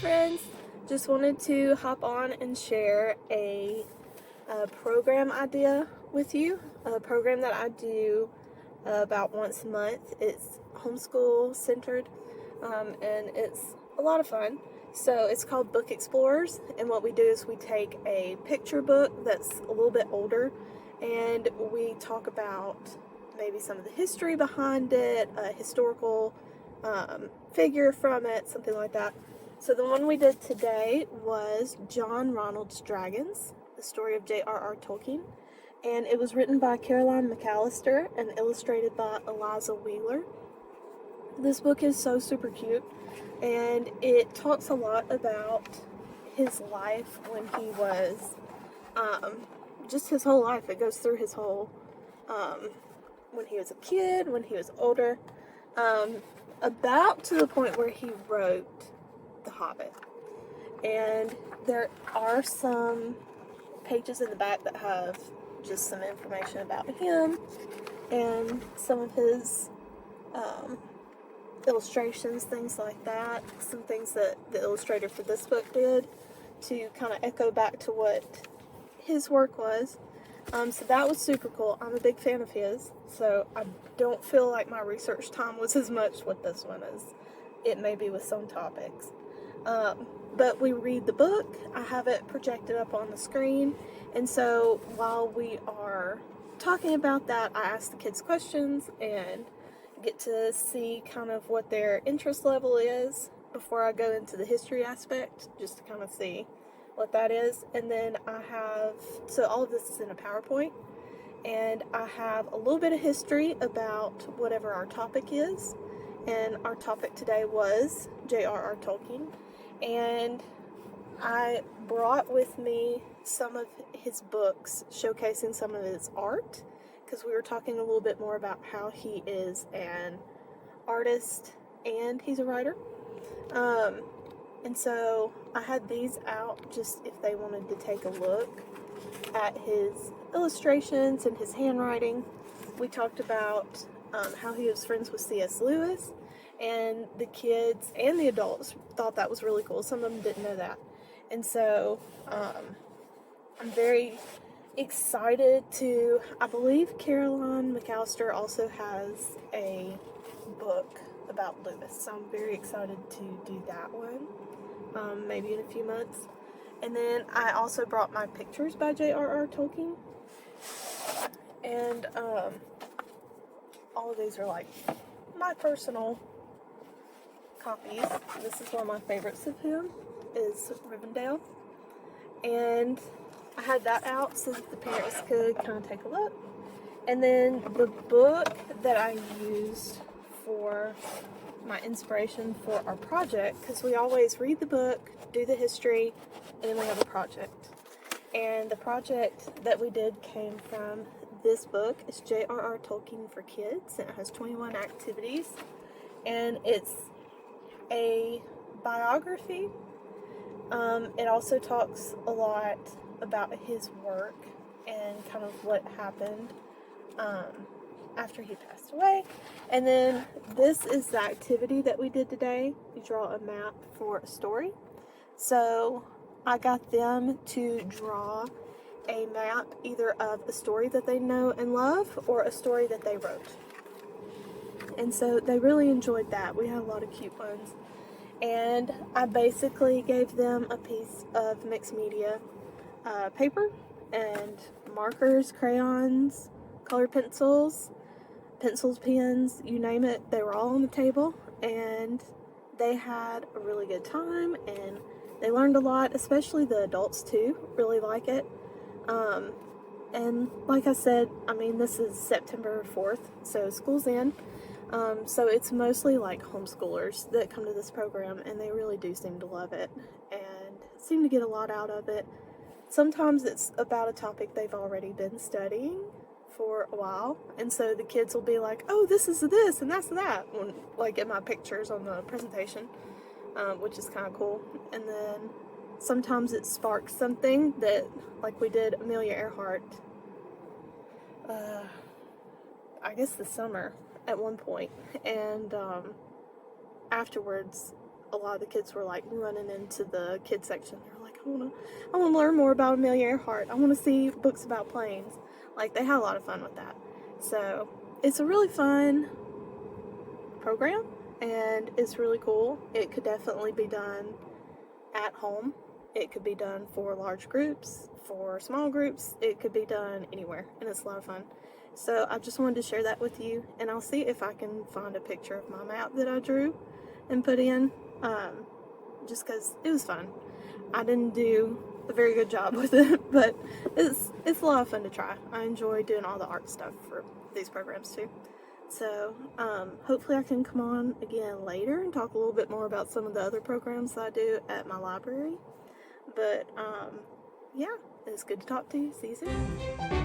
friends, just wanted to hop on and share a program idea with you. A program that I do about once a month. It's homeschool centered, and it's a lot of fun. So it's called Book Explorers, and what we do is we take a picture book that's a little bit older, and we talk about maybe some of the history behind it, a historical figure from it, something like that. So the one we did today was Ronald's Dragons, the story of J.R.R. Tolkien, and it was written by Caroline McAlister and illustrated by Eliza Wheeler. This book is so super cute, and it talks a lot about his life when he was, just his whole life. It goes through his whole, when he was a kid, when he was older, about to the point where he wrote The Hobbit. And there are some pages in the back that have just some information about him and some of his illustrations, things like that. Some things that the illustrator for this book did to kind of echo back to what his work was. So that was super cool. I'm a big fan of his, so I don't feel like my research time was as much with this one as it may be with some topics. But we read the book. I have it projected up on the screen, and so while we are talking about that, I ask the kids questions and get to see kind of what their interest level is before I go into the history aspect, just to kind of see what that is. And then I have, so all of this is in a PowerPoint, and I have a little bit of history about whatever our topic is. And our topic today was J.R.R. Tolkien, and I brought with me some of his books showcasing some of his art, because we were talking a little bit more about how he is an artist and he's a writer. And so I had these out just if they wanted to take a look at his illustrations and his handwriting. We talked about how he was friends with C.S. Lewis, and the kids and the adults thought that was really cool. Some of them didn't know that. And so I'm very excited to, I believe Caroline McAlister also has a book about Lewis, so I'm very excited to do that one, maybe in a few months. And then I also brought my pictures by J.R.R. Tolkien, and all of these are like my personal copies. This is one of my favorites of him, is Rivendell, and I had that out so that the parents could kind of take a look. And then the book that I used for my inspiration for our project, because we always read the book, do the history, and then we have a project. And the project that we did came from this book. It's J.R.R. Tolkien for Kids, and it has 21 activities. And it's a biography. It also talks a lot about his work and kind of what happened after he passed away. And then this is the activity that we did today. You draw a map for a story. So I got them to draw a map either of a story that they know and love or a story that they wrote. And so they really enjoyed that. We had a lot of cute ones. And I basically gave them a piece of mixed media paper and markers, crayons, colored pencils, pens, you name it. They were all on the table, and they had a really good time, and they learned a lot, especially the adults too, really like it. And like I said, I mean, this is September 4th, so school's in. So it's mostly like homeschoolers that come to this program, and they really do seem to love it and seem to get a lot out of it. Sometimes it's about a topic they've already been studying for a while, and so the kids will be like, oh, this is this and that's that, when, like in my pictures on the presentation, which is kind of cool. And then sometimes it sparks something that, like we did Amelia Earhart, I guess this summer at one point, and afterwards a lot of the kids were like running into the kids section. They're like, I wanna learn more about Amelia Earhart. I want to see books about planes. Like, they had a lot of fun with that. So it's a really fun program, and it's really cool. It could definitely be done at home. It could be done for large groups, for small groups. It could be done anywhere, and it's a lot of fun. So I just wanted to share that with you, and I'll see if I can find a picture of my map that I drew and put in, just because it was fun. I didn't do a very good job with it, but it's a lot of fun to try. I enjoy doing all the art stuff for these programs too. So hopefully I can come on again later and talk a little bit more about some of the other programs that I do at my library. But yeah, it's good to talk to you. See you soon.